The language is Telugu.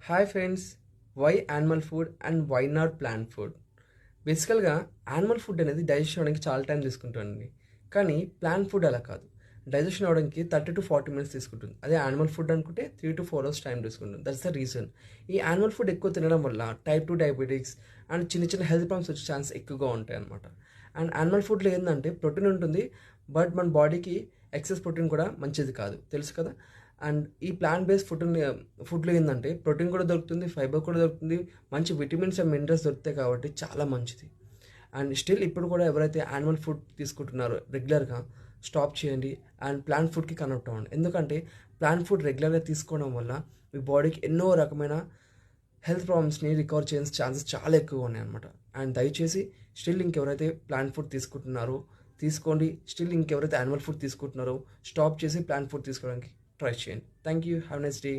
Hi friends, why animal food and why not plant food? బేసికల్గా యానిమల్ ఫుడ్ అనేది డైజెషన్ అవ్వడానికి చాలా టైం తీసుకుంటుంది. కానీ ప్లాంట్ ఫుడ్ అలా కాదు. డైజెషన్ అవ్వడానికి 30 to 40 minutes తీసుకుంటుంది. అదే యానిమల్ ఫుడ్ అనుకుంటే 3 to 4 hours టైం తీసుకుంటుంది. That's the reason. ఈ యానిమల్ ఫుడ్ ఎక్కువ తినడం వల్ల టైప్ 2 డయాబెటిక్స్ అండ్ చిన్న చిన్న హెల్త్ ప్రాబ్లమ్స్ వచ్చే ఛాన్స్ ఎక్కువగా ఉంటాయి అనమాట. అండ్ యానిమల్ ఫుడ్లో ఏంటంటే ప్రోటీన్ ఉంటుంది, బట్ మన బాడీకి ఎక్సెస్ ప్రోటీన్ కూడా మంచిది కాదు, తెలుసు కదా. అండ్ ఈ ప్లాంట్ బేస్డ్ ఫుడ్లో ఏంటంటే ప్రోటీన్ కూడా దొరుకుతుంది, ఫైబర్ కూడా దొరుకుతుంది, మంచి విటమిన్స్ అండ్ మినరల్స్ దొరుకుతాయి కాబట్టి చాలా మంచిది. అండ్ స్టిల్ ఇప్పుడు కూడా ఎవరైతే యానిమల్ ఫుడ్ తీసుకుంటున్నారో రెగ్యులర్గా స్టాప్ చేయండి అండ్ ప్లాంట్ ఫుడ్కి కనెక్ట్ అవ్వండి. ఎందుకంటే ప్లాంట్ ఫుడ్ రెగ్యులర్గా తీసుకోవడం వల్ల మీ బాడీకి ఎన్నో రకమైన హెల్త్ ప్రాబ్లమ్స్ని రికవర్ చేసే ఛాన్సెస్ చాలా ఎక్కువ ఉన్నాయి అనమాట. అండ్ దయచేసి స్టిల్ ఇంకెవరైతే ప్లాంట్ ఫుడ్ తీసుకుంటున్నారో తీసుకోండి. స్టిల్ ఇంకెవరైతే యానిమల్ ఫుడ్ తీసుకుంటున్నారో స్టాప్ చేసి ప్లాంట్ ఫుడ్ తీసుకోవడానికి ట్రై చేయండి. Thank you. Have nice day.